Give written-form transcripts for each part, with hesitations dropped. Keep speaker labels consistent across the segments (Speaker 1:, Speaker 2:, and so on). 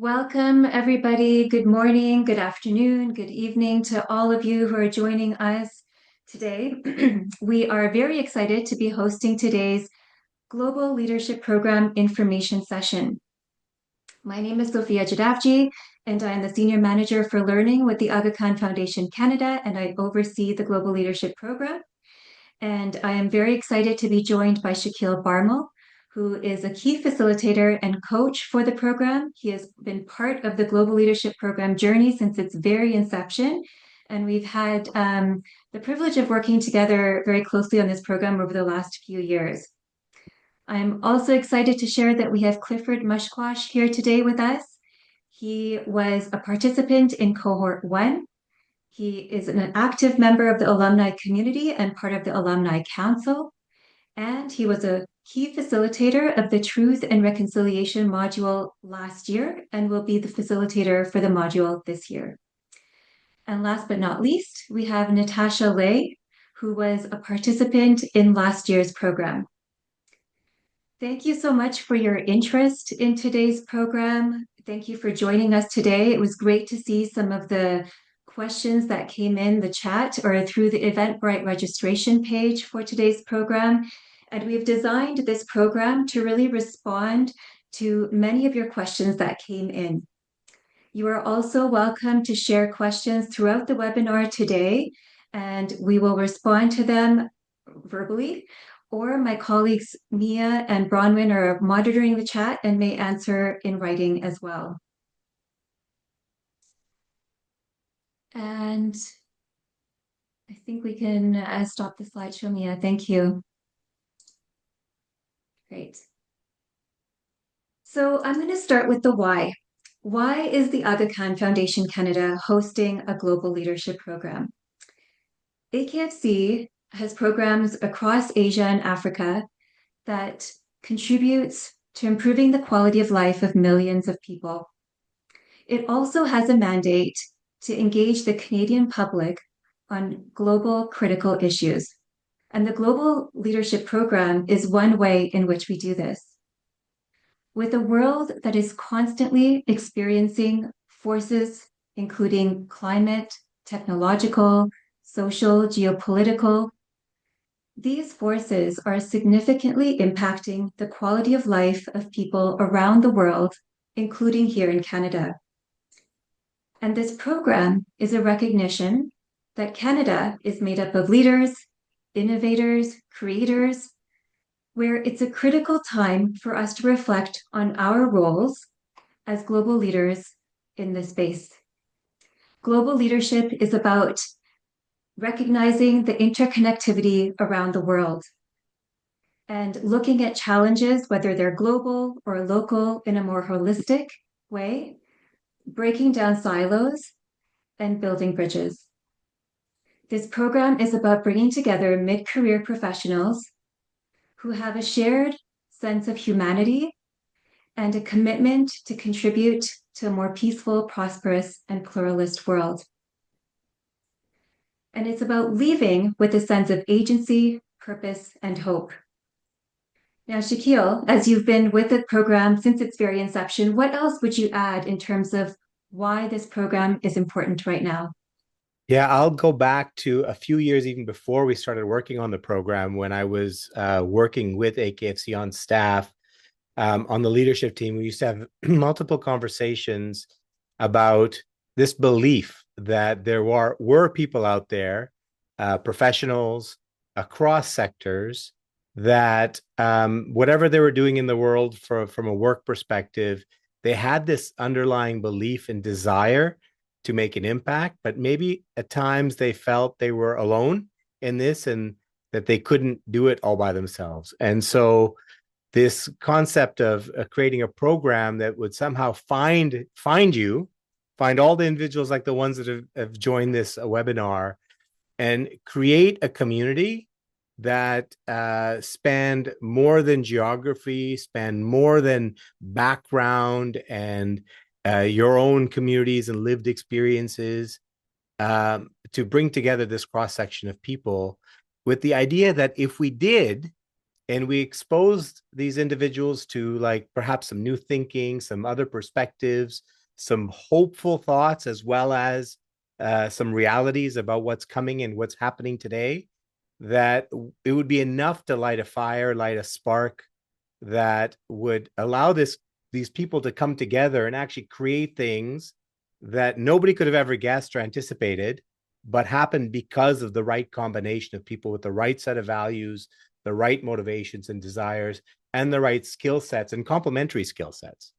Speaker 1: Welcome, everybody. Good morning, good afternoon, good evening to all of you who are joining us today. We are very excited to be hosting today's Global Leadership Program Information Session. My name is Sophia Jadavji, and I am the Senior Manager for Learning with the Aga Khan Foundation Canada, and I oversee the Global Leadership Program. And I am very excited to be joined by Shaquille Barmal, who is a key facilitator and coach for the program. He has been part of the Global Leadership Program journey since its very inception. And we've had the privilege of working together very closely on this program over the last few years. I'm also excited to share that we have Clifford Mushquash here today with us. He was a participant in cohort 1. He is an active member of the alumni community and part of the Alumni Council. And he was a key facilitator of the Truth and Reconciliation module last year and will be the facilitator for the module this year. And last but not least, we have Natasha Lay, who was a participant in last year's program. Thank you so much for your interest in today's program. Thank you for joining us today. It was great to see some of the questions that came in the chat or through the Eventbrite registration page for today's program. And we've designed this program to really respond to many of your questions that came in. You are also welcome to share questions throughout the webinar today, and we will respond to them verbally, or my colleagues Mia and Bronwyn are monitoring the chat and may answer in writing as well. And I think we can stop the slideshow, Mia. Thank you. Great. So I'm going to start with the why. Why is the Aga Khan Foundation Canada hosting a global leadership program? AKFC has programs across Asia and Africa that contributes to improving the quality of life of millions of people. It also has a mandate to engage the Canadian public on global critical issues. And the Global Leadership Program is one way in which we do this. With a world that is constantly experiencing forces, including climate, technological, social, geopolitical, these forces are significantly impacting the quality of life of people around the world, including here in Canada. And this program is a recognition that Canada is made up of leaders, innovators, creators, where it's a critical time for us to reflect on our roles as global leaders in this space. Global leadership is about recognizing the interconnectivity around the world and looking at challenges, whether they're global or local, in a more holistic way, breaking down silos and building bridges. This program is about bringing together mid-career professionals who have a shared sense of humanity and a commitment to contribute to a more peaceful, prosperous, and pluralist world. And it's about leaving with a sense of agency, purpose, and hope. Now, Shaquille, as you've been with the program since its very inception, what else would you add in terms of why this program is important right now?
Speaker 2: Yeah, I'll go back to a few years even before we started working on the program when I was working with AKFC on staff on the leadership team. We used to have multiple conversations about this belief that there were people out there, professionals across sectors, that whatever they were doing in the world from a work perspective, they had this underlying belief and desire to make an impact, but maybe at times they felt they were alone in this and that they couldn't do it all by themselves. And so this concept of creating a program that would somehow find all the individuals like the ones that have joined this webinar and create a community that spanned more than geography, spanned more than background and your own communities and lived experiences, to bring together this cross-section of people with the idea that if we did, And we exposed these individuals to like perhaps some new thinking, some other perspectives, some hopeful thoughts, as well as some realities about what's coming and what's happening today, that it would be enough to light a fire, light a spark that would allow these people to come together and actually create things that nobody could have ever guessed or anticipated, but happened because of the right combination of people with the right set of values, the right motivations and desires, and the right skill sets and complementary skill sets.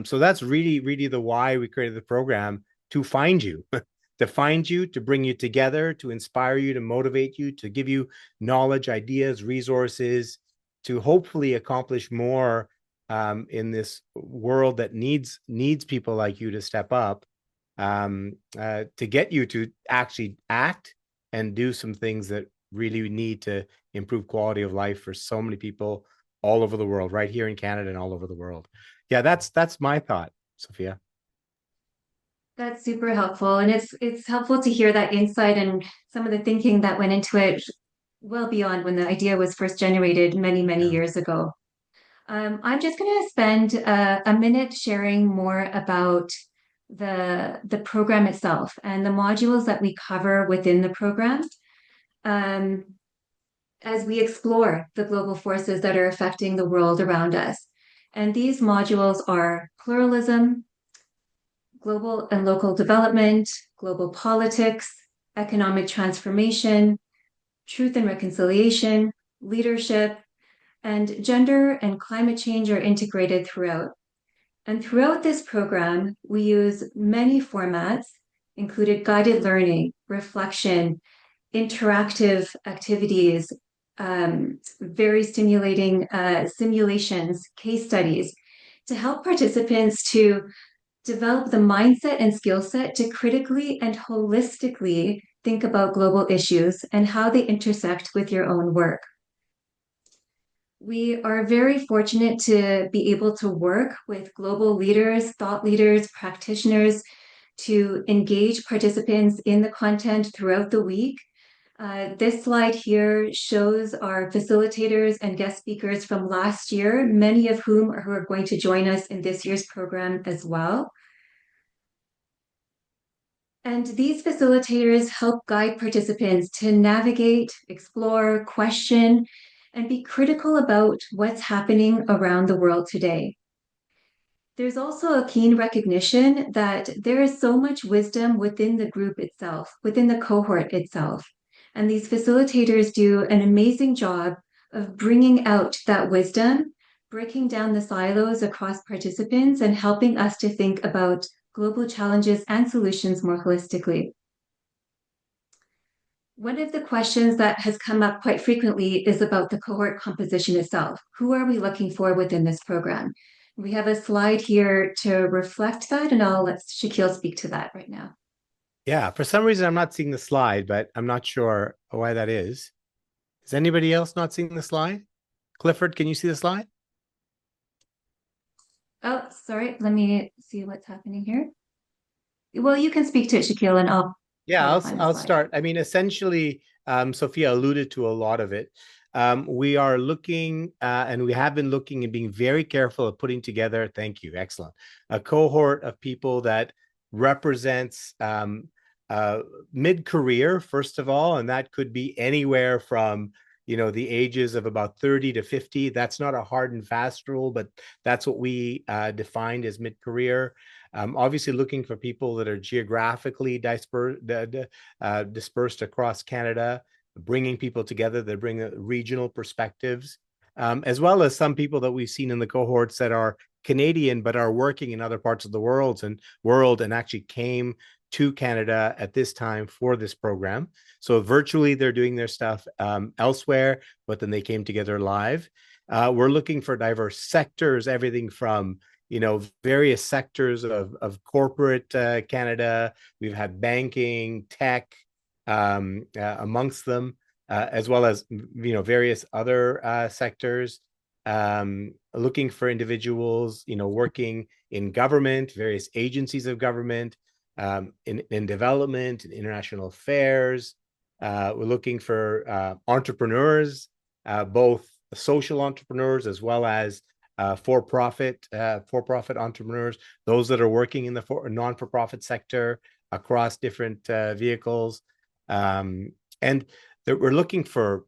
Speaker 2: So that's really, really the why we created the program, to find you, to find you, to bring you together, to inspire you, to motivate you, to give you knowledge, ideas, resources, to hopefully accomplish more in this world that needs people like you to step up, to get you to actually act and do some things that really need to improve quality of life for so many people all over the world, right here in Canada and all over the world. Yeah, that's my thought, Sophia.
Speaker 1: That's super helpful. And it's helpful to hear that insight and some of the thinking that went into it well beyond when the idea was first generated many, many
Speaker 2: Yeah.
Speaker 1: years ago. I'm just going to spend a minute sharing more about the program itself and the modules that we cover within the program, um, as we explore the global forces that are affecting the world around us. And these modules are pluralism, global and local development, global politics, economic transformation, truth and reconciliation, leadership, and gender and climate change are integrated throughout. And throughout this program, we use many formats, included guided learning, reflection, interactive activities, very stimulating simulations, case studies, to help participants to develop the mindset and skill set to critically and holistically think about global issues and how they intersect with your own work. We are very fortunate to be able to work with global leaders, thought leaders, practitioners to engage participants in the content throughout the week. This slide here shows our facilitators and guest speakers from last year, many of whom are going to join us in this year's program as well. And these facilitators help guide participants to navigate, explore, question, and be critical about what's happening around the world today. There's also a keen recognition that there is so much wisdom within the group itself, within the cohort itself. And these facilitators do an amazing job of bringing out that wisdom, breaking down the silos across participants, and helping us to think about global challenges and solutions more holistically. One of the questions that has come up quite frequently is about the cohort composition itself. Who are we looking for within this program? We have a slide here to reflect that, and I'll let Shaquille speak to that right now.
Speaker 2: Yeah, for some reason I'm not seeing the slide, but I'm not sure why that is. Is anybody else not seeing the slide? Clifford, can you see the slide?
Speaker 1: Oh, sorry. Let me see what's happening here. Well, you can speak to it, Shaquille, and I'll
Speaker 2: Yeah,
Speaker 1: try to find the
Speaker 2: I'll
Speaker 1: slide.
Speaker 2: start. I mean, essentially, Sophia alluded to a lot of it. We are looking, and we have been looking and being very careful of putting together, thank you, excellent, a cohort of people that represents mid-career, first of all, and that could be anywhere from, the ages of about 30 to 50. That's not a hard and fast rule, but that's what we defined as mid-career. Obviously looking for people that are geographically dispersed across Canada, bringing people together that bring regional perspectives, as well as some people that we've seen in the cohorts that are Canadian but are working in other parts of the world and actually came to Canada at this time for this program. So virtually they're doing their stuff elsewhere, but then they came together live. We're looking for diverse sectors, everything from various sectors of corporate Canada. We've had banking, tech amongst them, as well as various other sectors. Looking for individuals, working in government, various agencies of government, in development, in international affairs. We're looking for entrepreneurs, both social entrepreneurs as well as for-profit entrepreneurs, those that are working in the non-for-profit sector across different vehicles, and that we're looking for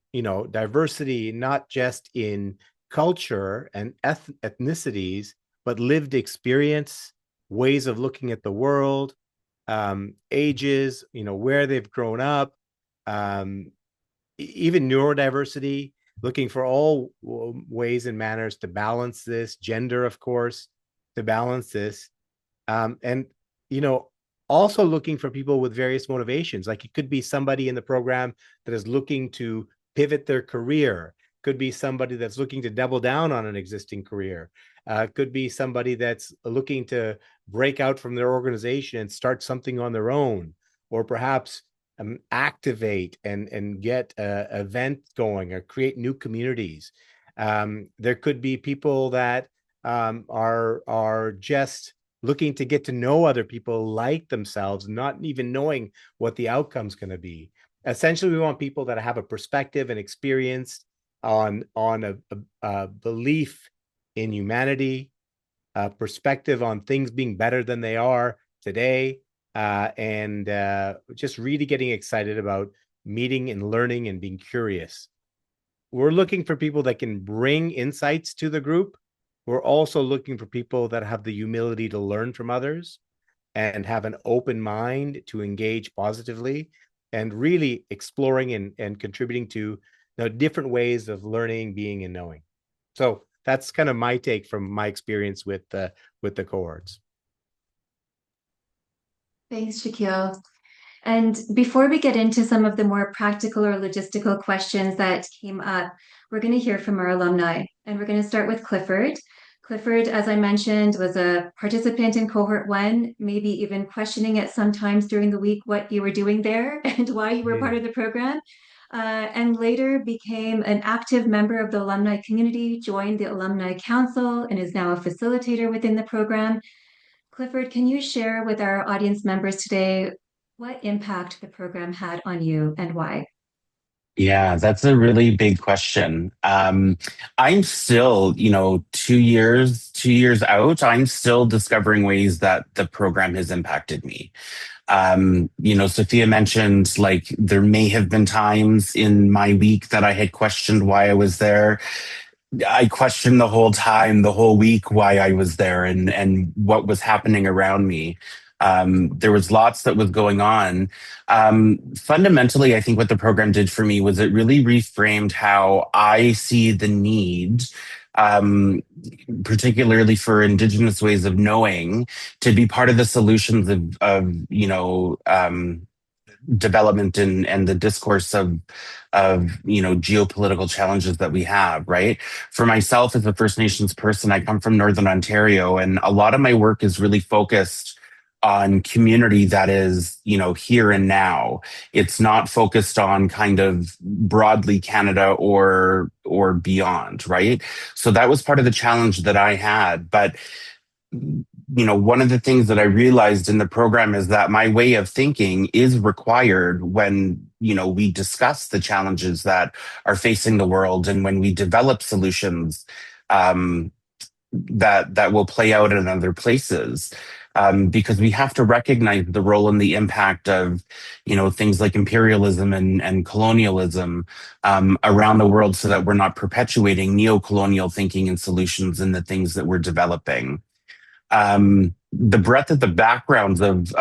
Speaker 2: diversity not just in culture and ethnicities, but lived experience, ways of looking at the world, ages, where they've grown up, even neurodiversity, looking for all ways and manners to balance this, gender, of course, to balance this. And, also looking for people with various motivations. Like it could be somebody in the program that is looking to pivot their career, could be somebody that's looking to double down on an existing career, could be somebody that's looking to break out from their organization and start something on their own, or perhaps activate and get an event going or create new communities. There could be people that are just looking to get to know other people like themselves, not even knowing what the outcome's going to be. Essentially, we want people that have a perspective and experience on a belief in humanity, a perspective on things being better than they are today, and just really getting excited about meeting and learning and being curious. We're looking for people that can bring insights to the group. We're also looking for people that have the humility to learn from others and have an open mind to engage positively and really exploring and contributing to different ways of learning, being, and knowing. So that's kind of my take from my experience with the cohorts.
Speaker 1: Thanks, Shaquille. And before we get into some of the more practical or logistical questions that came up, we're going to hear from our alumni. And we're going to start with Clifford. Clifford, as I mentioned, was a participant in cohort 1, maybe even questioning at some times during the week what you were doing there and why you were part of the program. And later became an active member of the alumni community, joined the alumni council, and is now a facilitator within the program. Clifford, can you share with our audience members today what impact the program had on you and why?
Speaker 3: Yeah, that's a really big question. I'm still, 2 years out, I'm still discovering ways that the program has impacted me. Sophia mentioned like there may have been times in my week that I had questioned why I was there. I questioned the whole time, the whole week, why I was there and what was happening around me. There was lots that was going on. Fundamentally, I think what the program did for me was it really reframed how I see the need, um, particularly for Indigenous ways of knowing, to be part of the solutions of development and the discourse of geopolitical challenges that we have, right? For myself as a First Nations person, I come from Northern Ontario, and a lot of my work is really focused on community that is, here and now. It's not focused on kind of broadly Canada or beyond, right? So that was part of the challenge that I had. But one of the things that I realized in the program is that my way of thinking is required when, we discuss the challenges that are facing the world and when we develop solutions that will play out in other places. Because we have to recognize the role and the impact of, things like imperialism and colonialism around the world so that we're not perpetuating neo-colonial thinking and solutions in the things that we're developing. The breadth of the backgrounds of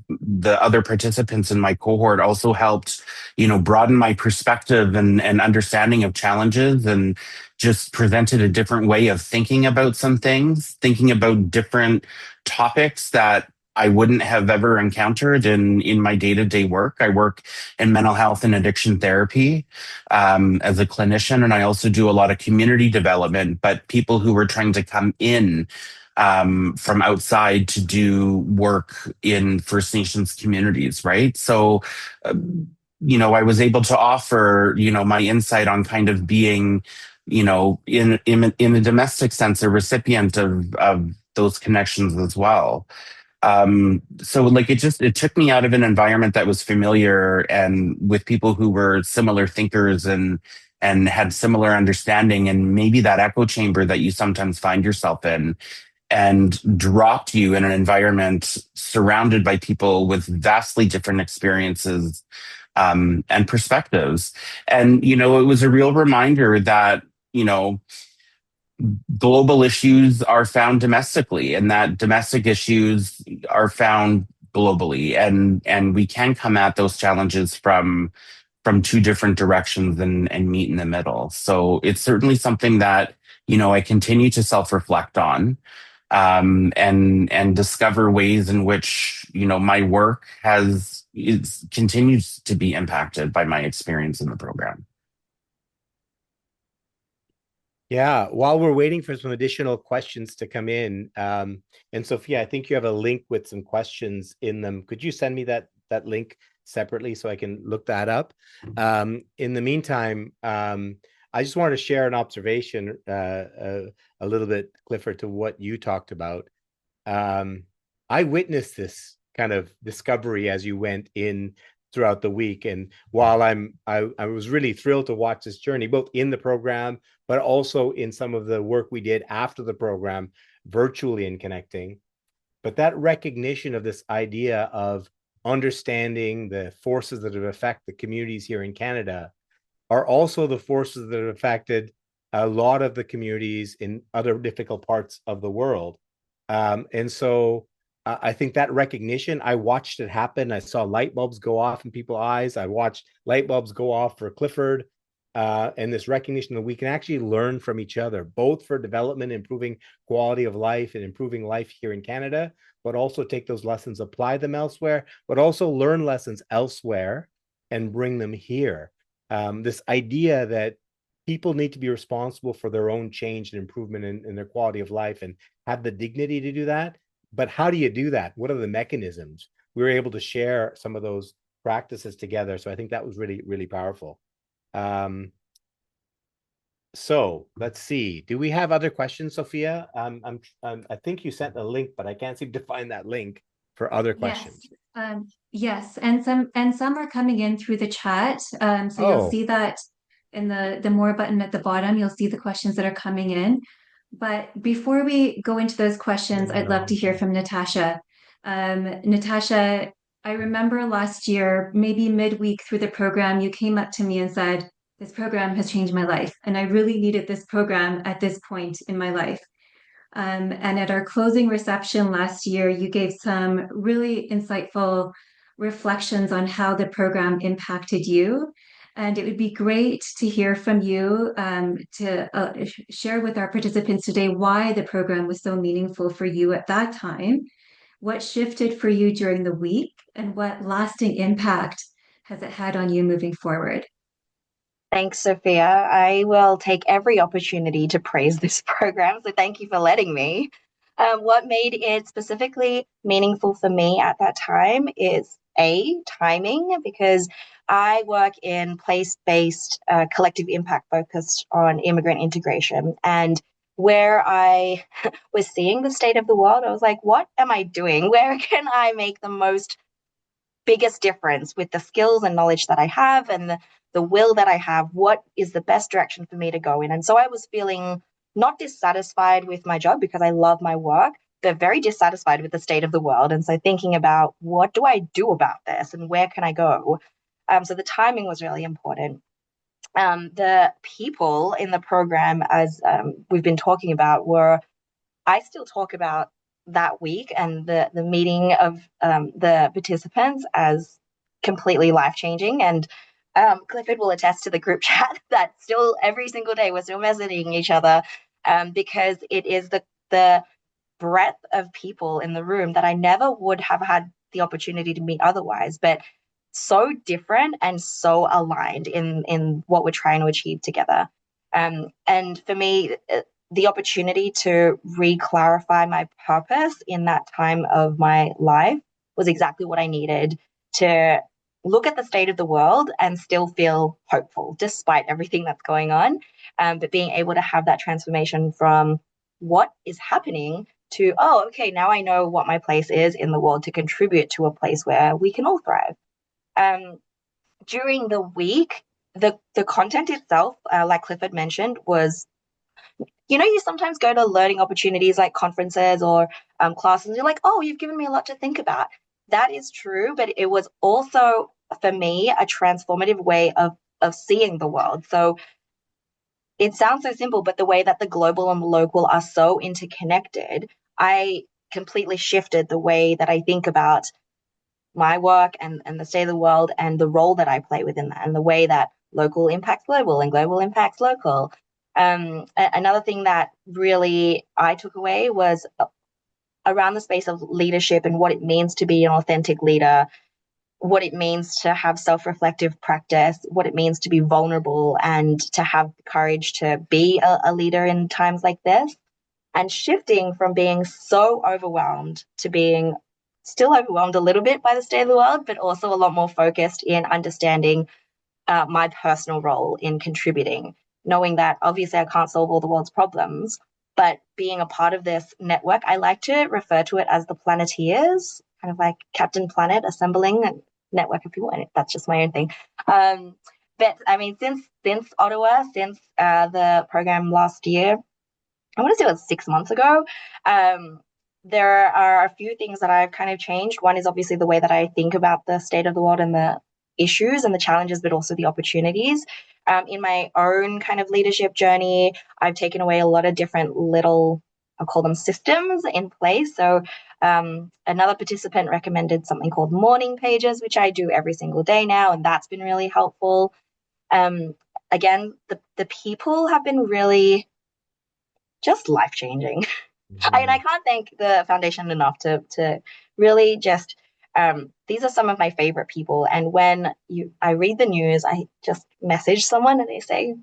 Speaker 3: the other participants in my cohort also helped, broaden my perspective and understanding of challenges, and just presented a different way of thinking about some things, thinking about different topics that I wouldn't have ever encountered in my day-to-day work. I work in mental health and addiction therapy as a clinician, and I also do a lot of community development, but people who were trying to come in from outside to do work in First Nations communities, right? So, I was able to offer, my insight on kind of being, in a domestic sense, a recipient of those connections as well. So like it took me out of an environment that was familiar and with people who were similar thinkers and had similar understanding, and maybe that echo chamber that you sometimes find yourself in, and dropped you in an environment surrounded by people with vastly different experiences and perspectives. And, you know, it was a real reminder that, you know, global issues are found domestically and that domestic issues are found globally. And we can come at those challenges from two different directions and meet in the middle. So it's certainly something that, you know, I continue to self-reflect on, and discover ways in which, you know, my work continues to be impacted by my experience in the program.
Speaker 2: Yeah, while we're waiting for some additional questions to come in, and Sophia, I think you have a link with some questions in them. Could you send me that link separately so I can look that up? In the meantime, I just wanted to share an observation a little bit, Clifford, to what you talked about. I witnessed this kind of discovery as you went in throughout the week. And while I was really thrilled to watch this journey, both in the program, but also in some of the work we did after the program, virtually and connecting. But that recognition of this idea of understanding the forces that have affected the communities here in Canada are also the forces that have affected a lot of the communities in other difficult parts of the world. And so I think that recognition, I watched it happen. I saw light bulbs go off in people's eyes. I watched light bulbs go off for Clifford, and this recognition that we can actually learn from each other, both for development, improving quality of life and improving life here in Canada, but also take those lessons, apply them elsewhere, but also learn lessons elsewhere and bring them here. This idea that people need to be responsible for their own change and improvement in their quality of life and have the dignity to do that. But how do you do that? What are the mechanisms? We were able to share some of those practices together. So I think that was really, really powerful. So let's see. Do we have other questions, Sophia? I think you sent a link, but I can't seem to find that link for other questions.
Speaker 1: Yes, and some are coming in through the chat. So you'll see that in the more button at the bottom, you'll see the questions that are coming in. But before we go into those questions, I'd love to hear from Natasha. Natasha, I remember last year, maybe midweek through the program, you came up to me and said, "This program has changed my life, and I really needed this program at this point in my life." And at our closing reception last year, you gave some really insightful reflections on how the program impacted you. And it would be great to hear from you, to share with our participants today why the program was so meaningful for you at that time, what shifted for you during the week, and what lasting impact has it had on you moving forward.
Speaker 4: Thanks, Sophia. I will take every opportunity to praise this program, so thank you for letting me. What made it specifically meaningful for me at that time is timing, because I work in place-based collective impact focused on immigrant integration. And where I was seeing the state of the world, I was like, what am I doing? Where can I make the biggest difference with the skills and knowledge that I have and the will that I have? What is the best direction for me to go in? And so I was feeling not dissatisfied with my job, because I love my work, but very dissatisfied with the state of the world. And so thinking about, what do I do about this and where can I go? So the timing was really important. The people in the program, as we've been talking about, I still talk about that week and the meeting of the participants as completely life-changing. And Clifford will attest to the group chat that still every single day we're still messaging each other, because it is the breadth of people in the room that I never would have had the opportunity to meet otherwise, but so different and so aligned in what we're trying to achieve together. And for me, the opportunity to re-clarify my purpose in that time of my life was exactly what I needed to look at the state of the world and still feel hopeful despite everything that's going on. But being able to have that transformation from what is happening to, oh, okay, now I know what my place is in the world to contribute to a place where we can all thrive. During the week, the content itself, like Clifford mentioned, was, you sometimes go to learning opportunities like conferences or classes, and you're like, oh, you've given me a lot to think about. That is true, but it was also, for me, a transformative way of seeing the world. So it sounds so simple, but the way that the global and the local are so interconnected, I completely shifted the way that I think about my work and the state of the world and the role that I play within that, and the way that local impacts global and global impacts local. Another thing that really I took away was around the space of leadership and what it means to be an authentic leader, what it means to have self-reflective practice, what it means to be vulnerable and to have the courage to be a leader in times like this, and shifting from being so overwhelmed to being still overwhelmed a little bit by the state of the world, but also a lot more focused in understanding my personal role in contributing, knowing that obviously I can't solve all the world's problems, but being a part of this network, I like to refer to it as the Planeteers, kind of like Captain Planet assembling a network of people. And that's just my own thing. But I mean, since Ottawa, since the program last year, I want to say it was 6 months ago, there are a few things that I've kind of changed. One is obviously the way that I think about the state of the world and the issues and the challenges, but also the opportunities. In my own kind of leadership journey, I've taken away a lot of different little, I'll call them systems in place. So another participant recommended something called morning pages, which I do every single day now, and that's been really helpful. Again, the people have been really just life-changing. And I can't thank the foundation enough to really just, these are some of my favorite people. And when I read the news, I just message someone and they say,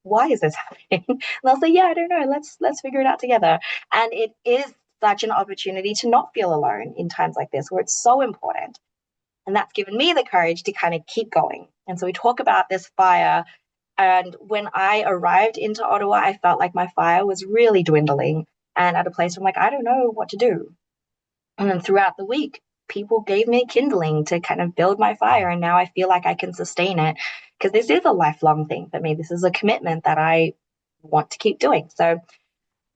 Speaker 4: why is this happening? And I'll say, yeah, I don't know. Let's figure it out together. And it is such an opportunity to not feel alone in times like this, where it's so important. And that's given me the courage to kind of keep going. And so we talk about this fire. And when I arrived into Ottawa, I felt like my fire was really dwindling and at a place where I'm like, I don't know what to do. And then throughout the week, people gave me kindling to kind of build my fire. And now I feel like I can sustain it, because this is a lifelong thing for me. This is a commitment that I want to keep doing. So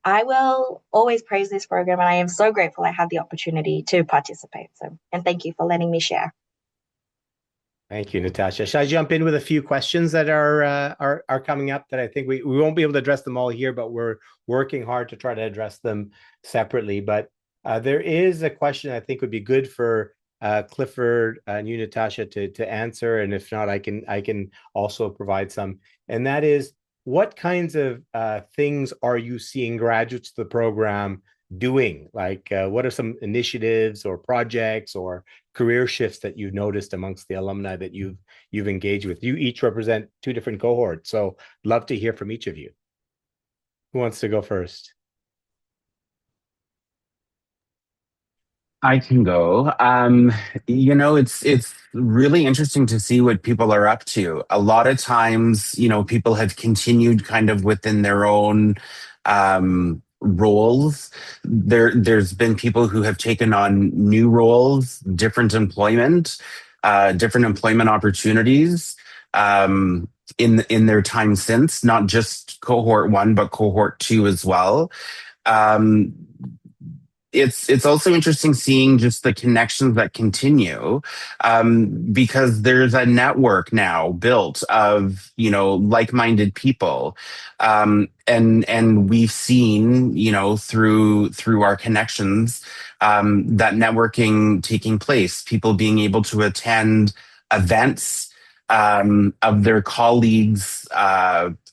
Speaker 4: I will always praise this program, and I am so grateful I had the opportunity to participate. So, and thank you for letting me share.
Speaker 2: Thank you, Natasha. Should I jump in with a few questions that are coming up that I think we won't be able to address them all here, but we're working hard to try to address them separately. But there is a question I think would be good for Clifford and you, Natasha, to answer, and if not, I can also provide some. And that is, what kinds of things are you seeing graduates of the program doing? Like, what are some initiatives or projects or career shifts that you've noticed amongst the alumni that you've engaged with? You each represent two different cohorts, so love to hear from each of you. Who wants to go first?
Speaker 3: I can go. It's really interesting to see what people are up to. A lot of times, people have continued kind of within their own roles. There's been people who have taken on new roles, different employment opportunities in their time since, not just cohort 1, but cohort 2 as well. It's also interesting seeing just the connections that continue, because there's a network now built of like-minded people, and we've seen through our connections that networking taking place, people being able to attend events of their colleagues'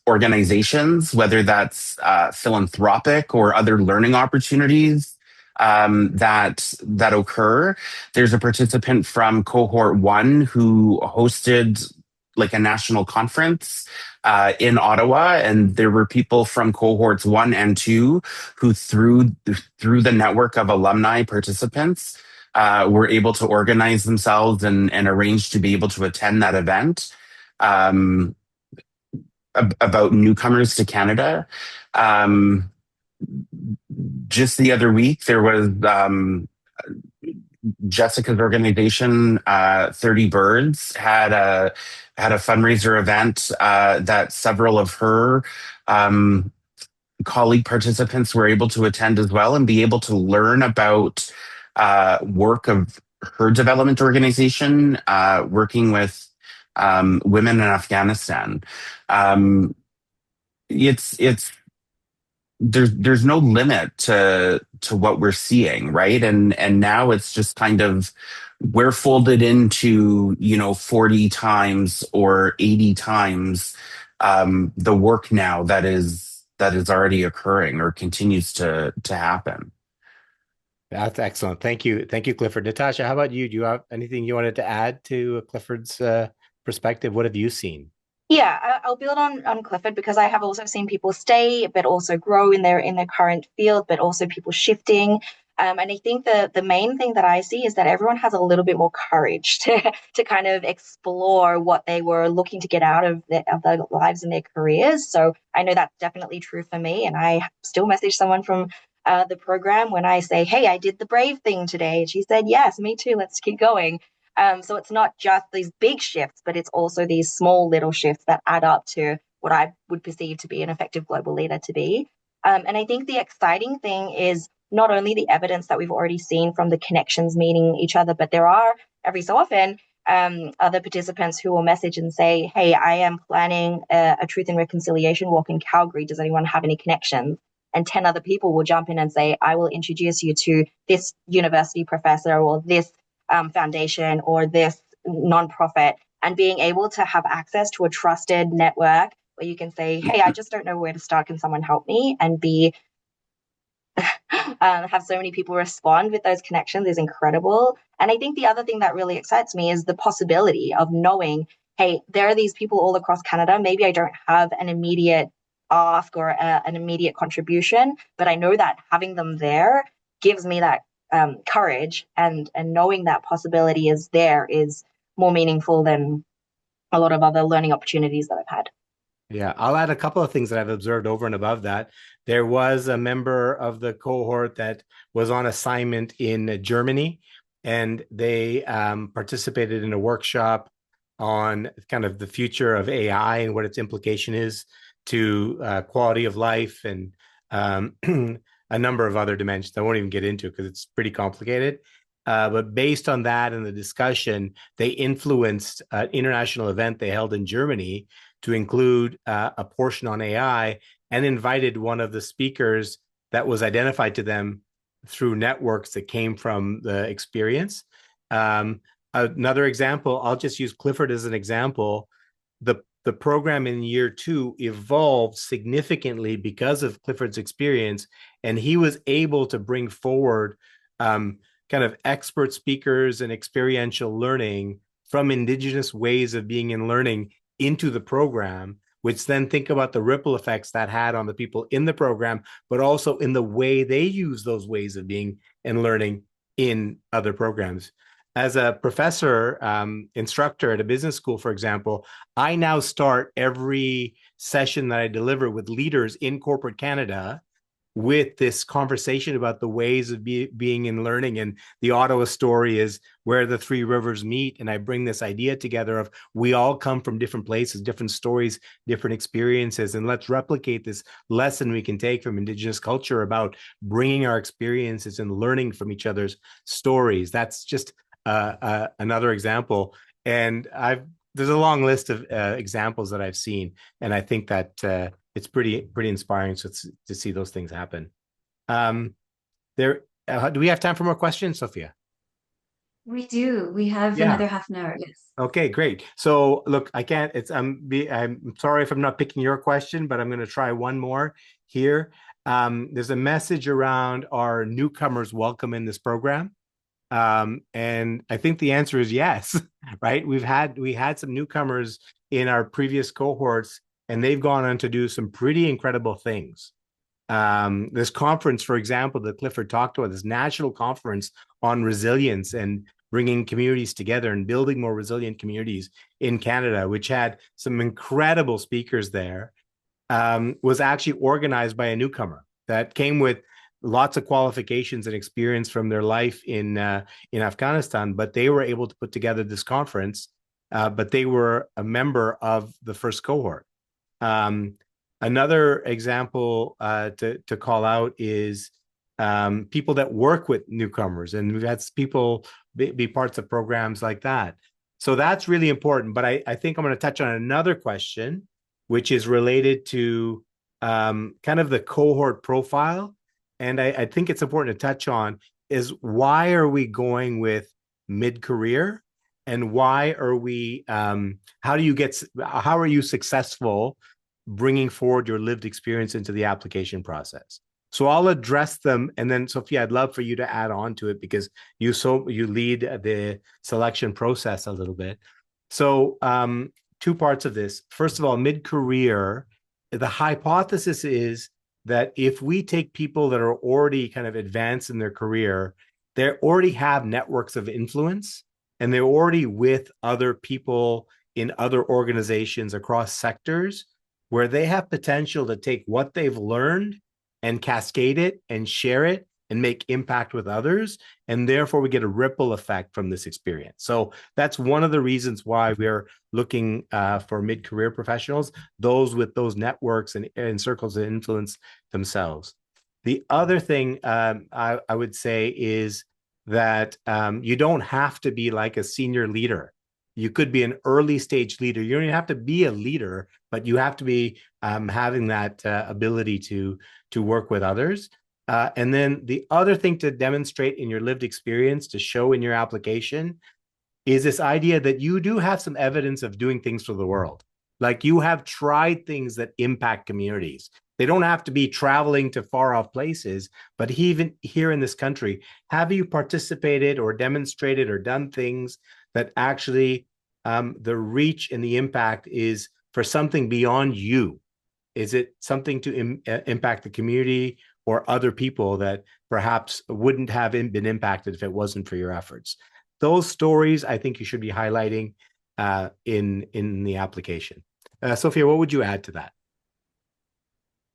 Speaker 3: organizations, whether that's philanthropic or other learning opportunities that occur. There's a participant from cohort 1 who hosted like a national conference in Ottawa, and there were people from cohorts 1 and 2 who through the network of alumni participants were able to organize themselves and arrange to be able to attend that event about newcomers to Canada. Just the other week, there was Jessica's organization, 30 Birds, had a fundraiser event that several of her colleague participants were able to attend as well and be able to learn about work of her development organization, working with women in Afghanistan. It's there's no limit to what we're seeing, right? And now it's just kind of we're folded into 40 times or 80 times the work now that is already occurring or continues to happen.
Speaker 2: That's excellent. Thank you, Clifford. Natasha, how about you? Do you have anything you wanted to add to Clifford's perspective? What have you seen?
Speaker 4: Yeah, I'll build on Clifford because I have also seen people stay, but also grow in their current field, but also people shifting. And I think the main thing that I see is that everyone has a little bit more courage to kind of explore what they were looking to get out of their lives and their careers. So I know that's definitely true for me, and I still message someone from the program when I say, "Hey, I did the brave thing today." And she said, "Yes, me too. Let's keep going." So it's not just these big shifts, but it's also these small little shifts that add up to what I would perceive to be an effective global leader to be. And I think the exciting thing is not only the evidence that we've already seen from the connections meeting each other, but there are every so often other participants who will message and say, "Hey, I am planning a Truth and Reconciliation walk in Calgary. Does anyone have any connections?" And 10 other people will jump in and say, "I will introduce you to this university professor or this foundation or this nonprofit," and being able to have access to a trusted network where you can say, "Hey, I just don't know where to start. Can someone help me?" And be have so many people respond with those connections is incredible. And I think the other thing that really excites me is the possibility of knowing, hey, there are these people all across Canada. Maybe I don't have an immediate ask or an immediate contribution, but I know that having them there gives me that courage, and knowing that possibility is there is more meaningful than a lot of other learning opportunities that I've had.
Speaker 2: Yeah, I'll add a couple of things that I've observed over and above that. There was a member of the cohort that was on assignment in Germany, and they participated in a workshop on kind of the future of AI and what its implication is to quality of life and a number of other dimensions I won't even get into because it's pretty complicated. But based on that and the discussion, they influenced an international event they held in Germany to include a portion on AI and invited one of the speakers that was identified to them through networks that came from the experience. Another example, I'll just use Clifford as an example. The program in year 2 evolved significantly because of Clifford's experience, and he was able to bring forward kind of expert speakers and experiential learning from Indigenous ways of being in learning into the program, which then think about the ripple effects that had on the people in the program, but also in the way they use those ways of being and learning in other programs. As a professor, instructor at a business school, for example, I now start every session that I deliver with leaders in corporate Canada with this conversation about the ways of being in learning. And the Ottawa story is where the three rivers meet. And I bring this idea together of we all come from different places, different stories, different experiences. And let's replicate this lesson we can take from Indigenous culture about bringing our experiences and learning from each other's stories. That's just another example. And there's a long list of examples that I've seen. And I think that it's pretty inspiring to see those things happen. Do we have time for more questions, Sophia?
Speaker 1: We do. We have another half an hour. Yes.
Speaker 2: Okay, great. So look, I can't. I'm sorry if I'm not picking your question, but I'm going to try one more here. There's a message around our newcomers welcome in this program. And I think the answer is yes, right? We had some newcomers in our previous cohorts, and they've gone on to do some pretty incredible things. This conference, for example, that Clifford talked about, this national conference on resilience and bringing communities together and building more resilient communities in Canada, which had some incredible speakers there, was actually organized by a newcomer that came with lots of qualifications and experience from their life in Afghanistan, but they were able to put together this conference. But they were a member of the first cohort. Another example to call out is people that work with newcomers, and we've had people be parts of programs like that. So that's really important. But I think I'm going to touch on another question, which is related to kind of the cohort profile. And I think it's important to touch on is why are we going with mid-career, and why are we, how are you successful bringing forward your lived experience into the application process? So I'll address them, and then Sophia, I'd love for you to add on to it because you lead the selection process a little bit. So two parts of this. First of all, mid-career, the hypothesis is that if we take people that are already kind of advanced in their career, they already have networks of influence, and they're already with other people in other organizations across sectors where they have potential to take what they've learned and cascade it and share it and make impact with others. And therefore, we get a ripple effect from this experience. So that's one of the reasons why we're looking for mid-career professionals, those with those networks and circles of influence themselves. The other thing I would say is that you don't have to be like a senior leader. You could be an early stage leader. You don't even have to be a leader, but you have to be having that ability to work with others. And then the other thing to demonstrate in your lived experience, to show in your application, is this idea that you do have some evidence of doing things for the world. Like you have tried things that impact communities. They don't have to be traveling to far off places, but even here in this country, have you participated or demonstrated or done things that actually the reach and the impact is for something beyond you? Is it something to impact the community or other people that perhaps wouldn't have been impacted if it wasn't for your efforts? Those stories, I think you should be highlighting in the application. Sophia, what would you add to that?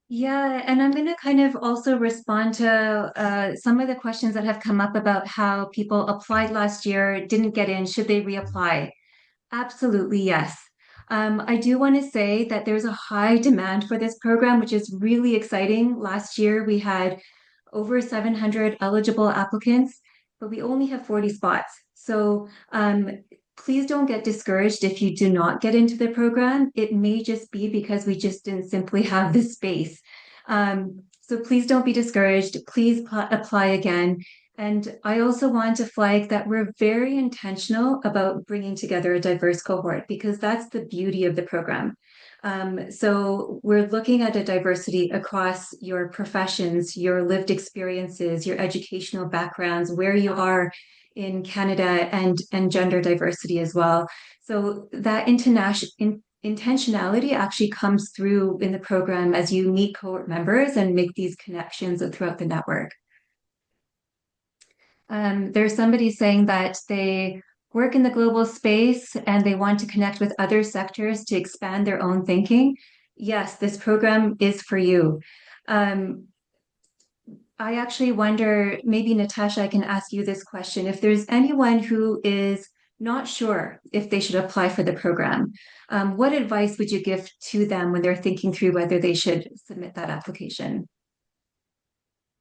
Speaker 1: Yeah, and I'm going to kind of also respond to some of the questions that have come up about how people applied last year, didn't get in, should they reapply? Absolutely, yes. I do want to say that there's a high demand for this program, which is really exciting. Last year, we had over 700 eligible applicants, but we only have 40 spots. So please don't get discouraged if you do not get into the program. It may just be because we just didn't simply have the space. So please don't be discouraged. Please apply again. And I also want to flag that we're very intentional about bringing together a diverse cohort because that's the beauty of the program. So we're looking at a diversity across your professions, your lived experiences, your educational backgrounds, where you are in Canada, and gender diversity as well. So that intentionality actually comes through in the program as you meet cohort members and make these connections throughout the network. There's somebody saying that they work in the global space and they want to connect with other sectors to expand their own thinking. Yes, this program is for you. I actually wonder, maybe Natasha, I can ask you this question. If there's anyone who is not sure if they should apply for the program, what advice would you give to them when they're thinking through whether they should submit that application?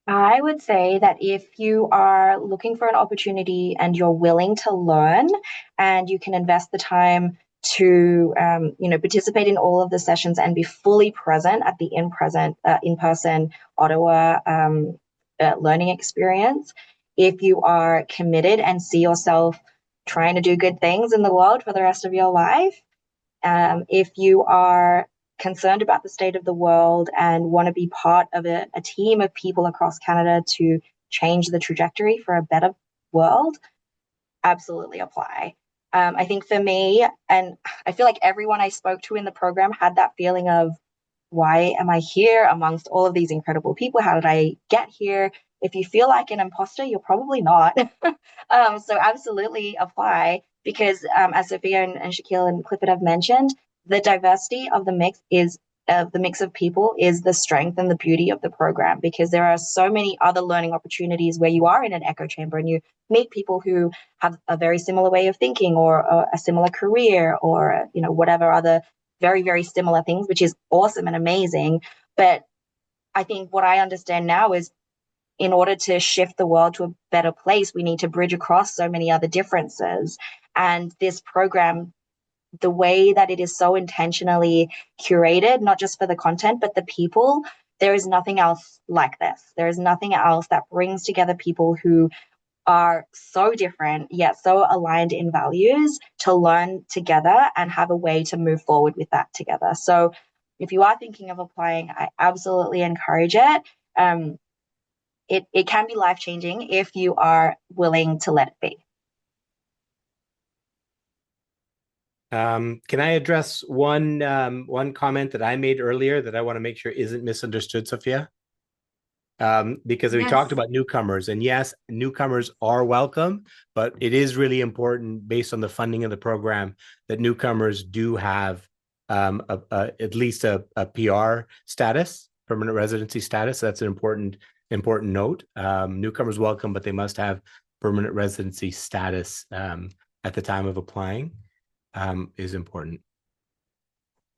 Speaker 4: I would say that if you are looking for an opportunity and you're willing to learn and you can invest the time to participate in all of the sessions and be fully present at the in-person Ottawa learning experience, if you are committed and see yourself trying to do good things in the world for the rest of your life, if you are concerned about the state of the world and want to be part of a team of people across Canada to change the trajectory for a better world, absolutely apply. I think for me, and I feel like everyone I spoke to in the program had that feeling of, why am I here amongst all of these incredible people? How did I get here? If you feel like an imposter, you're probably not. So absolutely apply because as Sophia and Shaquille and Clifford have mentioned, the diversity of the mix is the mix of people is the strength and the beauty of the program, because there are so many other learning opportunities where you are in an echo chamber and you meet people who have a very similar way of thinking, or a similar career, or whatever other very, very similar things, which is awesome and amazing. But I think what I understand now is, in order to shift the world to a better place, we need to bridge across so many other differences. And this program, the way that it is so intentionally curated, not just for the content, but the people, there is nothing else like this. There is nothing else that brings together people who are so different, yet so aligned in values, to learn together and have a way to move forward with that together. So if you are thinking of applying, I absolutely encourage it. It can be life-changing if you are willing to let it be.
Speaker 2: Can I address one comment that I made earlier that I want to make sure isn't misunderstood, Sophia? Because we talked about newcomers, and yes, newcomers are welcome, but it is really important, based on the funding of the program, that newcomers do have at least a PR status, permanent residency status. That's an important note. Newcomers welcome, but they must have permanent residency status at the time of applying. Is important.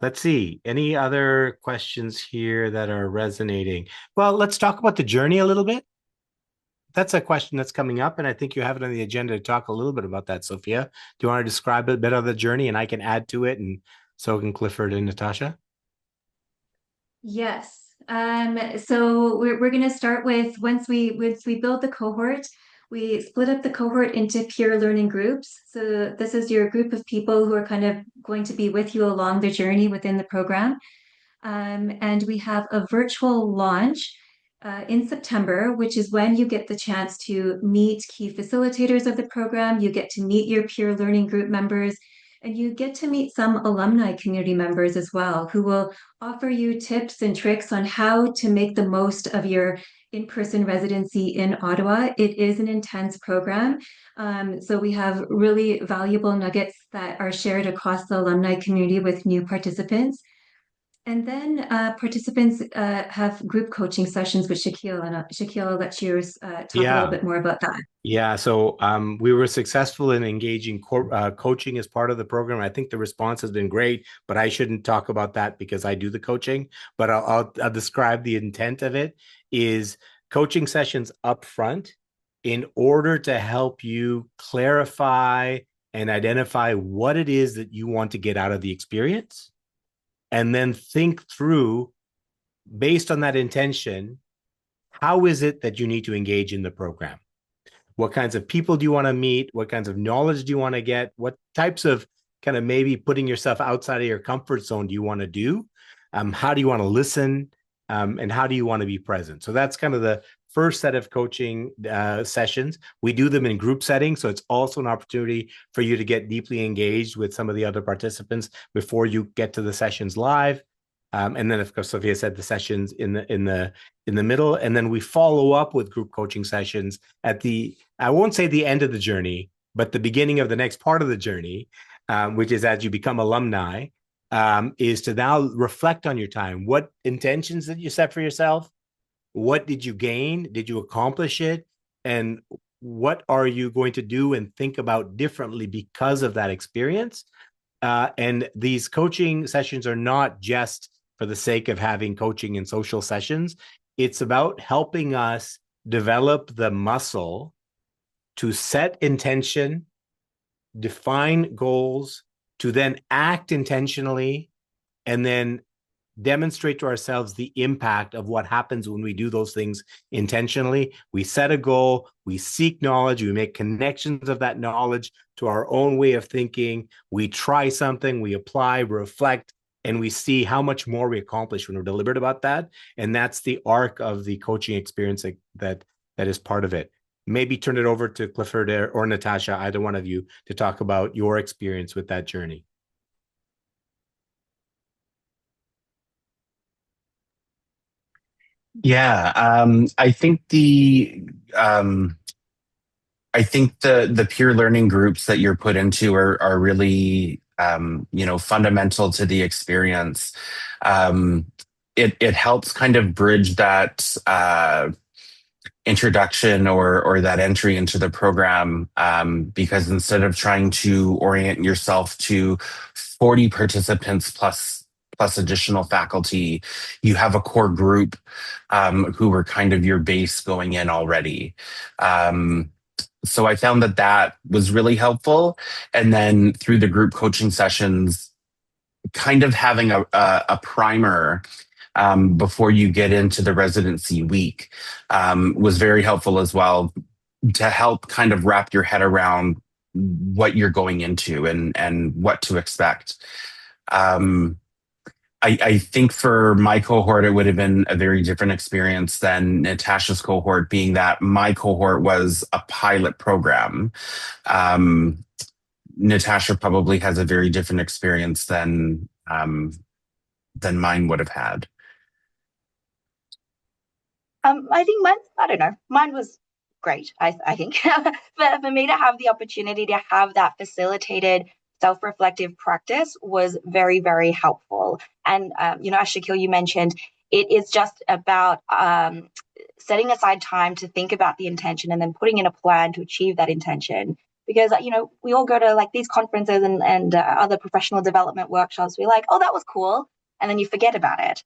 Speaker 2: Let's see, any other questions here that are resonating? Well, let's talk about the journey a little bit. That's a question that's coming up, and I think you have it on the agenda to talk a little bit about that, Sophia. Do you want to describe a bit of the journey, and I can add to it, and so can Clifford and Natasha?
Speaker 1: Yes. So we're going to start with, once we build the cohort, we split up the cohort into peer learning groups. So this is your group of people who are kind of going to be with you along the journey within the program. And we have a virtual launch in September, which is when you get the chance to meet key facilitators of the program. You get to meet your peer learning group members, and you get to meet some alumni community members as well, who will offer you tips and tricks on how to make the most of your in-person residency in Ottawa. It is an intense program. So we have really valuable nuggets that are shared across the alumni community with new participants. And then participants have group coaching sessions with Shaquille, and Shaquille, I'll let you talk a little bit more about that.
Speaker 2: Yeah, so we were successful in engaging coaching as part of the program. I think the response has been great, but I shouldn't talk about that because I do the coaching. But I'll describe the intent of it is coaching sessions up front in order to help you clarify and identify what it is that you want to get out of the experience, and then think through, based on that intention, how is it that you need to engage in the program? What kinds of people do you want to meet? What kinds of knowledge do you want to get? What types of kind of maybe putting yourself outside of your comfort zone do you want to do? How do you want to listen? And how do you want to be present? So that's kind of the first set of coaching sessions. We do them in group settings, so it's also an opportunity for you to get deeply engaged with some of the other participants before you get to the sessions live. And then, of course, Sophia said the sessions in the middle, and then we follow up with group coaching sessions at I won't say the end of the journey, but the beginning of the next part of the journey, which is as you become alumni, is to now reflect on your time. What intentions did you set for yourself? What did you gain? Did you accomplish it? And what are you going to do and think about differently because of that experience? And these coaching sessions are not just for the sake of having coaching and social sessions. It's about helping us develop the muscle to set intention, define goals, to then act intentionally, and then demonstrate to ourselves the impact of what happens when we do those things intentionally. We set a goal, we seek knowledge, we make connections of that knowledge to our own way of thinking. We try something, we apply, reflect, and we see how much more we accomplish when we're deliberate about that. And that's the arc of the coaching experience that is part of it. Maybe turn it over to Clifford or Natasha, either one of you, to talk about your experience with that journey.
Speaker 3: Yeah, I think the peer learning groups that you're put into are really fundamental to the experience. It helps kind of bridge that introduction or that entry into the program, because instead of trying to orient yourself to 40 participants plus additional faculty, you have a core group who were kind of your base going in already. So I found that was really helpful. And then through the group coaching sessions, kind of having a primer before you get into the residency week was very helpful as well, to help kind of wrap your head around what you're going into and what to expect. I think for my cohort, it would have been a very different experience than Natasha's cohort, being that my cohort was a pilot program. Natasha probably has a very different experience than mine would have had.
Speaker 4: I think mine was great, I think. For me to have the opportunity to have that facilitated self-reflective practice was very, very helpful. And, as Shaquille, you mentioned, it is just about setting aside time to think about the intention and then putting in a plan to achieve that intention. Because, we all go to like these conferences and other professional development workshops. We're like, oh, that was cool. And then you forget about it.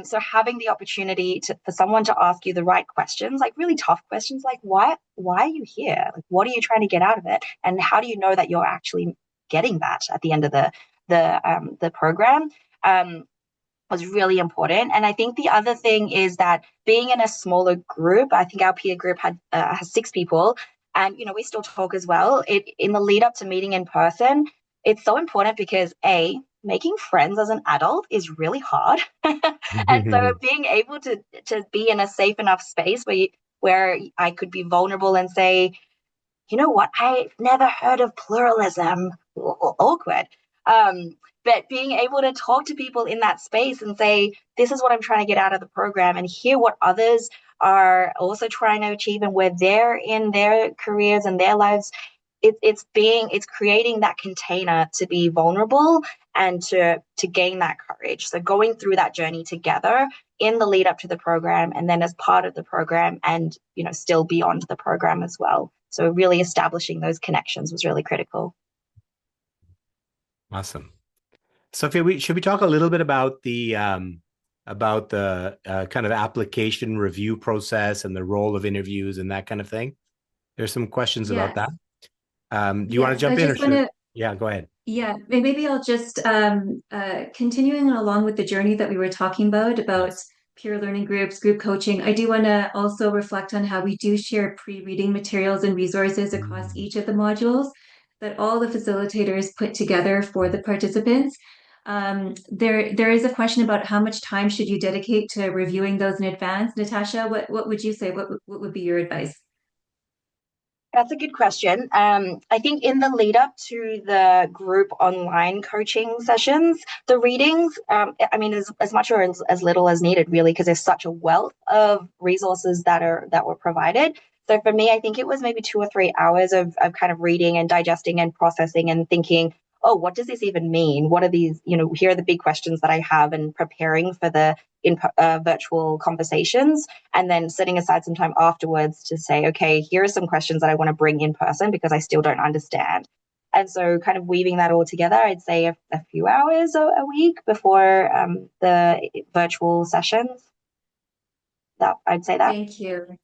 Speaker 4: So having the opportunity for someone to ask you the right questions, like really tough questions, like why are you here? Like, what are you trying to get out of it? And how do you know that you're actually getting that at the end of the program? Was really important. And I think the other thing is that being in a smaller group, I think our peer group has 6 people, and we still talk as well. In the lead up to meeting in person, it's so important because making friends as an adult is really hard. And so being able to be in a safe enough space where I could be vulnerable and say, you know what, I've never heard of pluralism. Awkward. But being able to talk to people in that space and say, this is what I'm trying to get out of the program, and hear what others are also trying to achieve and where they're in their careers and their lives. It's creating that container to be vulnerable and to gain that courage. So going through that journey together in the lead up to the program, and then as part of the program, and still beyond the program as well. So really establishing those connections was really critical.
Speaker 2: Awesome. Sophia, should we talk a little bit about the kind of application review process and the role of interviews and that kind of thing? There's some questions about that. Do you want to jump in? Yeah, go ahead.
Speaker 1: Yeah, maybe I'll just continuing along with the journey that we were talking about peer learning groups, group coaching. I do want to also reflect on how we do share pre-reading materials and resources across each of the modules that all the facilitators put together for the participants. There is a question about how much time should you dedicate to reviewing those in advance. Natasha, what would you say? What would be your advice?
Speaker 4: That's a good question. I think in the lead up to the group online coaching sessions, the readings, as much or as little as needed, really, because there's such a wealth of resources that were provided. So for me, I think it was maybe 2 or 3 hours of kind of reading and digesting and processing and thinking, oh, what does this even mean? What are these, here are the big questions that I have, and preparing for the virtual conversations, and then setting aside some time afterwards to say, okay, here are some questions that I want to bring in person because I still don't understand. And so kind of weaving that all together, I'd say a few hours a week before the virtual sessions. I'd say that.
Speaker 1: Thank you.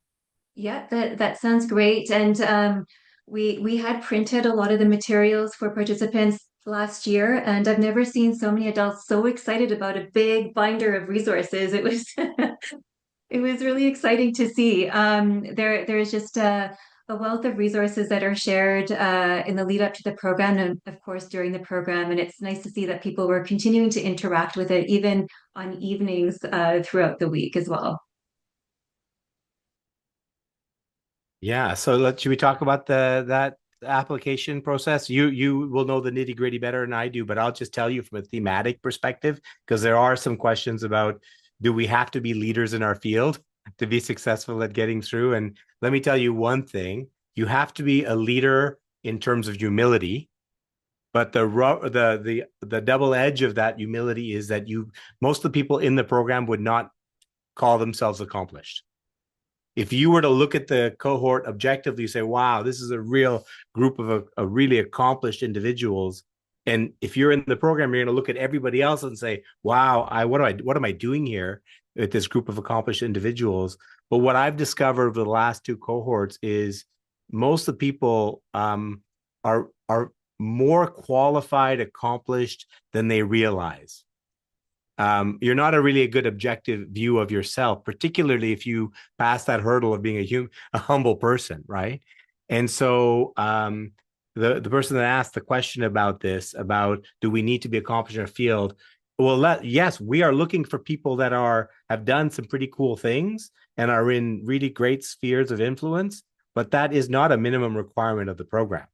Speaker 1: Yeah, that sounds great. And we had printed a lot of the materials for participants last year, and I've never seen so many adults so excited about a big binder of resources. It was it was really exciting to see. There is just a wealth of resources that are shared in the lead up to the program, and of course during the program. And it's nice to see that people were continuing to interact with it even on evenings throughout the week as well.
Speaker 2: Yeah, so should we talk about that application process? You will know the nitty-gritty better than I do, but I'll just tell you from a thematic perspective, because there are some questions about, do we have to be leaders in our field to be successful at getting through? And let me tell you one thing, you have to be a leader in terms of humility, But the double edge of that humility is that most of the people in the program would not call themselves accomplished. If you were to look at the cohort objectively, you say, wow, this is a real group of a really accomplished individuals. And if you're in the program, you're going to look at everybody else and say, wow, what am I doing here with this group of accomplished individuals? But what I've discovered over the last two cohorts is most of the people are more qualified, accomplished than they realize. You're not a good objective view of yourself, particularly if you pass that hurdle of being a humble person, right? And so the person that asked the question about this, about do we need to be accomplished in a field? Well, yes, we are looking for people that have done some pretty cool things and are in really great spheres of influence, but that is not a minimum requirement of the program.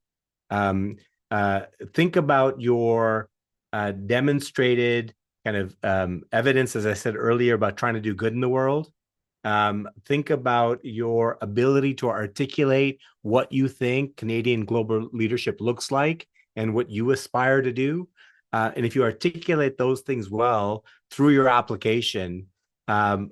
Speaker 2: Think about your demonstrated kind of evidence, as I said earlier, about trying to do good in the world. Think about your ability to articulate what you think Canadian global leadership looks like and what you aspire to do. And if you articulate those things well through your application,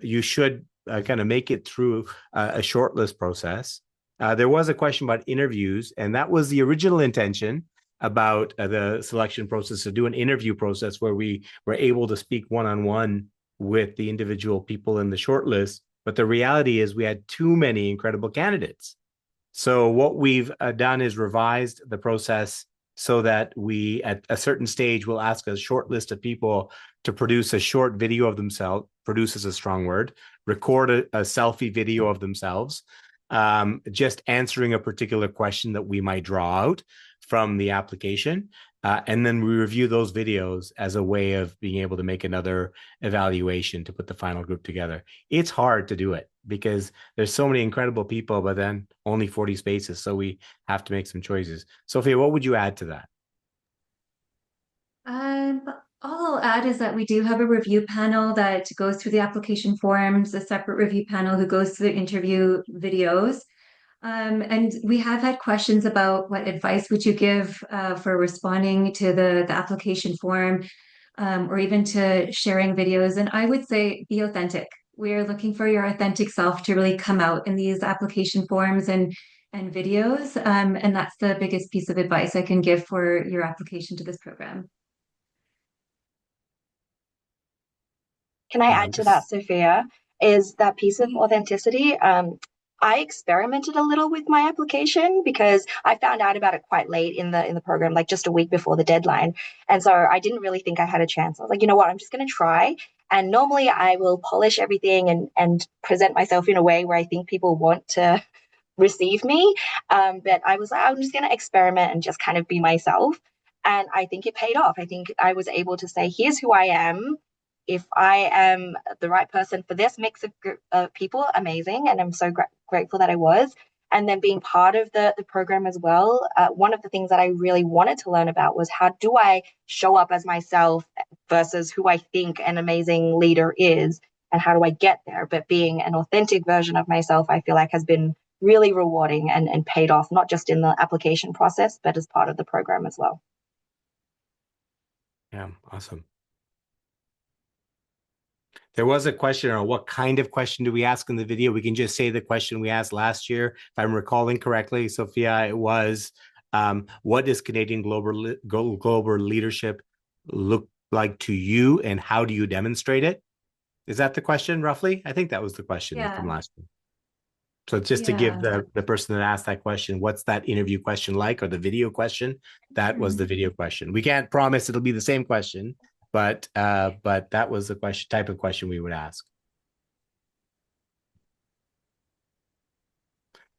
Speaker 2: you should kind of make it through a shortlist process. There was a question about interviews, and that was the original intention about the selection process, to do an interview process where we were able to speak one-on-one with the individual people in the shortlist. But the reality is we had too many incredible candidates. So what we've done is revised the process so that we, at a certain stage, will ask a short list of people to produce a short video of themselves, produce is a strong word, record a selfie video of themselves, just answering a particular question that we might draw out from the application. And then we review those videos as a way of being able to make another evaluation to put the final group together. It's hard to do it because there's so many incredible people, but then only 40 spaces. So we have to make some choices. Sophia, what would you add to that?
Speaker 1: All I'll add is that we do have a review panel that goes through the application forms, a separate review panel who goes through the interview videos. And we have had questions about what advice would you give for responding to the application form, or even to sharing videos. And I would say be authentic. We're looking for your authentic self to really come out in these application forms and videos. And that's the biggest piece of advice I can give for your application to this program.
Speaker 4: Can I add to that, Sophia? Is that piece of authenticity? I experimented a little with my application because I found out about it quite late in the program, like just a week before the deadline. And so I didn't really think I had a chance. I was like, you know what, I'm just going to try. And normally I will polish everything and present myself in a way where I think people want to receive me. But I was like, I'm just going to experiment and just kind of be myself. And I think it paid off. I think I was able to say, here's who I am. If I am the right person for this mix of people, amazing. And I'm so grateful that I was. And then being part of the program as well, one of the things that I really wanted to learn about was how do I show up as myself versus who I think an amazing leader is, and how do I get there? But being an authentic version of myself, I feel like has been really rewarding and paid off, not just in the application process, but as part of the program as well.
Speaker 2: Yeah, awesome. There was a question on what kind of question do we ask in the video. We can just say the question we asked last year, if I'm recalling correctly, Sophia. It was, what does Canadian global leadership look like to you, and how do you demonstrate it? Is that the question, roughly? I think that was the question from last year. So just to give the person that asked that question, what's that interview question like, or the video question? That was the video question. We can't promise it'll be the same question, but that was the type of question we would ask.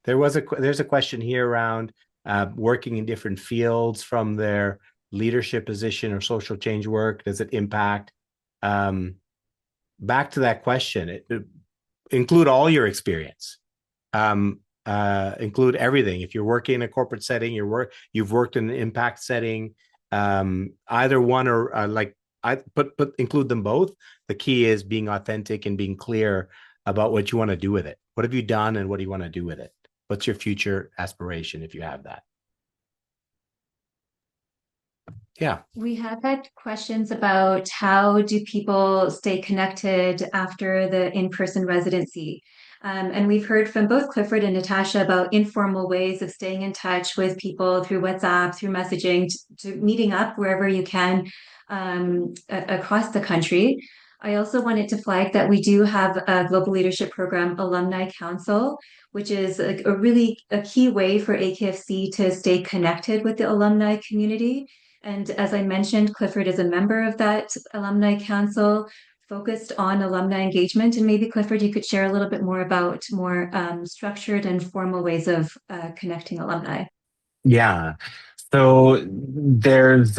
Speaker 2: There's a question here around working in different fields from their leadership position or social change work. Does it impact? Back to that question, include all your experience. Include everything. If you're working in a corporate setting, you've worked in an impact setting, either one, or include them both. The key is being authentic and being clear about what you want to do with it. What have you done and what do you want to do with it? What's your future aspiration if you have that? Yeah.
Speaker 1: We have had questions about how do people stay connected after the in-person residency. And we've heard from both Clifford and Natasha about informal ways of staying in touch with people through WhatsApp, through messaging, to meeting up wherever you can across the country. I also wanted to flag that we do have a global leadership program, Alumni Council, which is a key way for AKFC to stay connected with the alumni community. And as I mentioned, Clifford is a member of that alumni council focused on alumni engagement. And maybe Clifford, you could share a little bit more about more structured and formal ways of connecting alumni.
Speaker 3: Yeah. So there's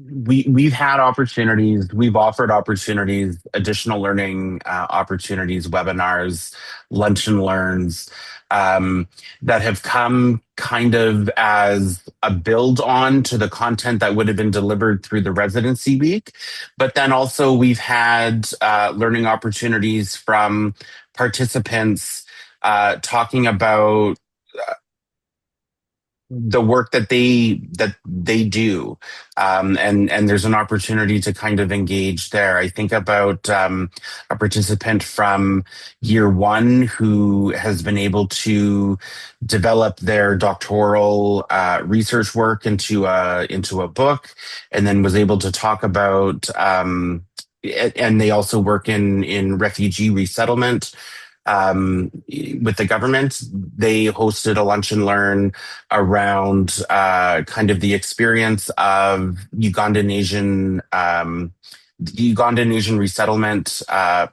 Speaker 3: we've had opportunities, we've offered opportunities, additional learning opportunities, webinars, lunch and learns that have come kind of as a build on to the content that would have been delivered through the residency week. But then also we've had learning opportunities from participants talking about the work that they do, and there's an opportunity to kind of engage there. I think about a participant from year one who has been able to develop their doctoral research work into a book, and then was able to talk about. And they also work in refugee resettlement with the government. They hosted a lunch and learn around kind of the experience of Ugandan Asian the Ugandan Asian resettlement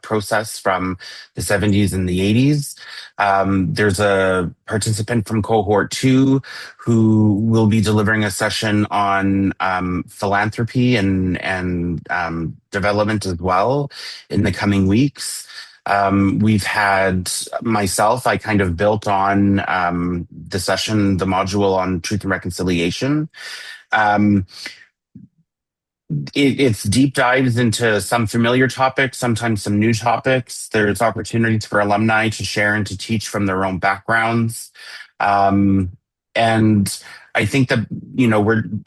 Speaker 3: process from the 70s and the 80s. There's a participant from cohort 2 who will be delivering a session on philanthropy and development as well in the coming weeks. We've had myself, I kind of built on the session, the module on truth and reconciliation. Um, it's deep dives into some familiar topics, sometimes some new topics. There's opportunities for alumni to share and to teach from their own backgrounds. And I think that,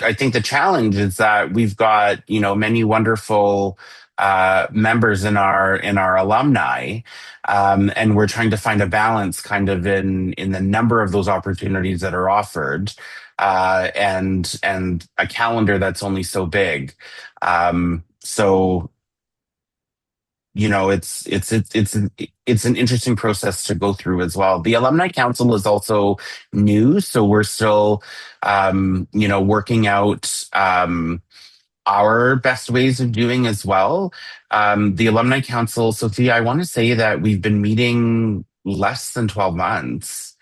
Speaker 3: I think the challenge is that we've got, many wonderful members in our alumni, and we're trying to find a balance kind of in the number of those opportunities that are offered, and a calendar that's only so big. So it's an interesting process to go through as well. The alumni council is also new, so we're still working out our best ways of doing as well. The alumni council, Sophia, I want to say that we've been meeting less than 12 months.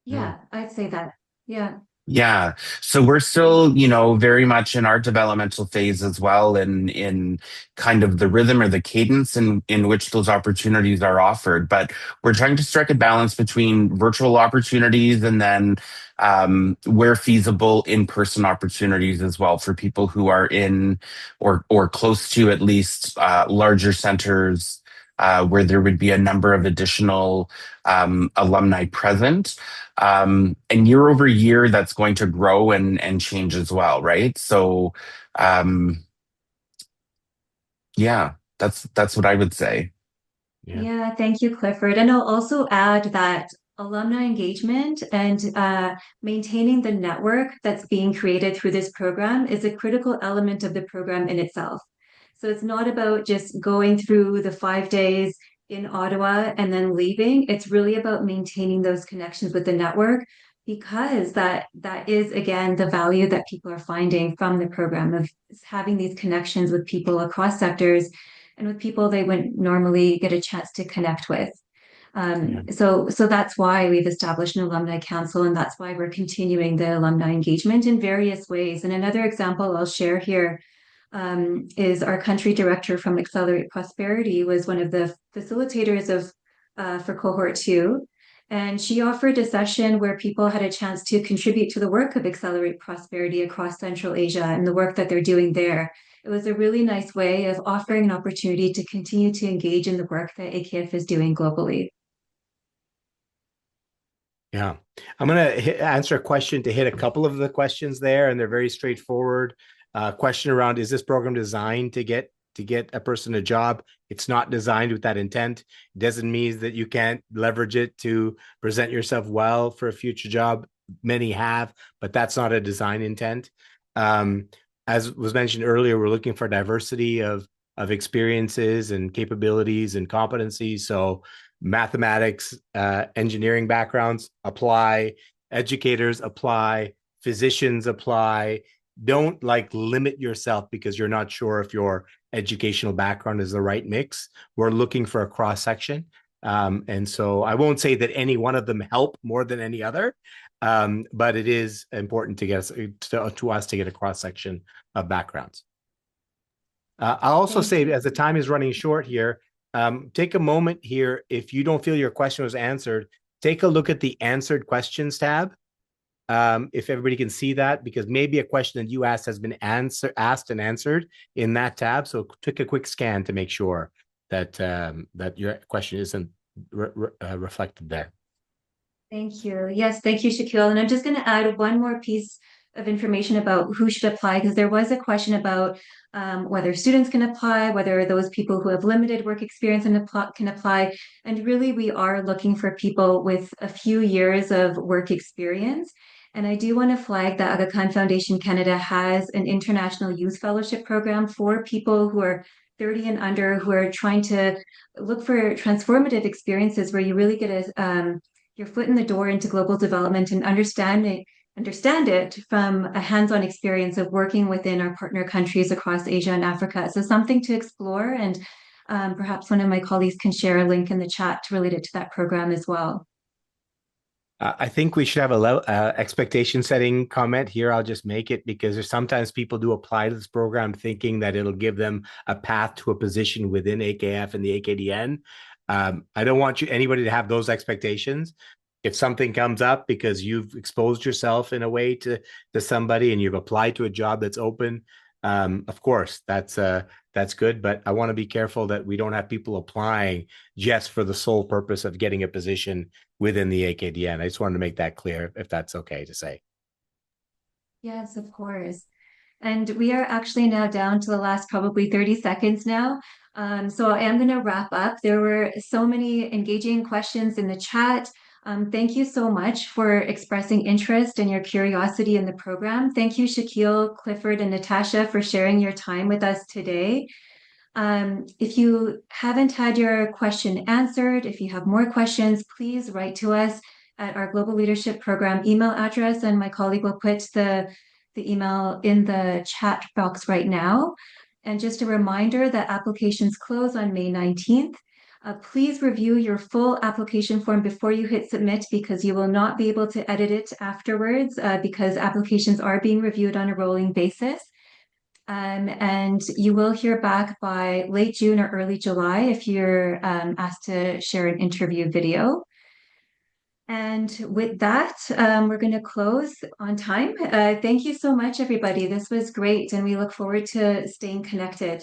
Speaker 1: Yeah, I'd say that. Yeah.
Speaker 3: Yeah. So we're still, very much in our developmental phase as well, in kind of the rhythm or the cadence in which those opportunities are offered. But we're trying to strike a balance between virtual opportunities and then where feasible in-person opportunities as well for people who are in or close to at least larger centers where there would be a number of additional alumni present. And year over year, that's going to grow and change as well, right? So, yeah, that's what I would say.
Speaker 1: Yeah, thank you, Clifford. And I'll also add that alumni engagement and maintaining the network that's being created through this program is a critical element of the program in itself. So it's not about just going through the 5 days in Ottawa and then leaving. It's really about maintaining those connections with the network, because that is again the value that people are finding from the program of having these connections with people across sectors and with people they wouldn't normally get a chance to connect with. So that's why we've established an alumni council, and that's why we're continuing the alumni engagement in various ways. And another example I'll share here is our country director from Accelerate Prosperity was one of the facilitators of for cohort 2. And she offered a session where people had a chance to contribute to the work of Accelerate Prosperity across Central Asia and the work that they're doing there. It was a really nice way of offering an opportunity to continue to engage in the work that AKF is doing globally.
Speaker 2: Yeah. I'm going to answer a question to hit a couple of the questions there, and they're very straightforward. Question around, is this program designed to get a person a job? It's not designed with that intent. It doesn't mean that you can't leverage it to present yourself well for a future job. Many have, but that's not a design intent. As was mentioned earlier, we're looking for diversity of experiences and capabilities and competencies. So mathematics, engineering backgrounds apply, educators apply, physicians apply. Don't like limit yourself because you're not sure if your educational background is the right mix. We're looking for a cross section. And so I won't say that any one of them help more than any other, but it is important to get us to get a cross section of backgrounds. I'll also say, as the time is running short here, take a moment here. If you don't feel your question was answered, take a look at the answered questions tab. If everybody can see that, because maybe a question that you asked has been asked and answered in that tab. So take a quick scan to make sure that that your question isn't reflected there.
Speaker 1: Thank you. Yes, thank you, Shaquille. And I'm just going to add one more piece of information about who should apply, because there was a question about whether students can apply, whether those people who have limited work experience can apply. And really, we are looking for people with a few years of work experience. And I do want to flag that Aga Khan Foundation Canada has an international youth fellowship program for people who are 30 and under, who are trying to look for transformative experiences where you really get your foot in the door into global development and understand it from a hands-on experience of working within our partner countries across Asia and Africa. So something to explore, and perhaps one of my colleagues can share a link in the chat related to that program as well.
Speaker 2: I think we should have a expectation setting comment here. I'll just make it because there's sometimes people do apply to this program thinking that it'll give them a path to a position within AKF and the AKDN. I don't want anybody to have those expectations. If something comes up because you've exposed yourself in a way to somebody and you've applied to a job that's open, of course, that's good. But I want to be careful that we don't have people applying just for the sole purpose of getting a position within the AKDN. I just wanted to make that clear, if that's okay to say.
Speaker 1: Yes, of course. And we are actually now down to the last probably 30 seconds now. So I am going to wrap up. There were so many engaging questions in the chat. Thank you so much for expressing interest and your curiosity in the program. Thank you, Shaquille, Clifford, and Natasha, for sharing your time with us today. If you haven't had your question answered, if you have more questions, please write to us at our Global Leadership Program email address, and my colleague will put the email in the chat box right now. And just a reminder that applications close on May 19th. Please review your full application form before you hit submit, because you will not be able to edit it afterwards because applications are being reviewed on a rolling basis. And you will hear back by late June or early July if you're asked to share an interview video. And with that, we're going to close on time. Thank you so much, everybody. This was great, and we look forward to staying connected.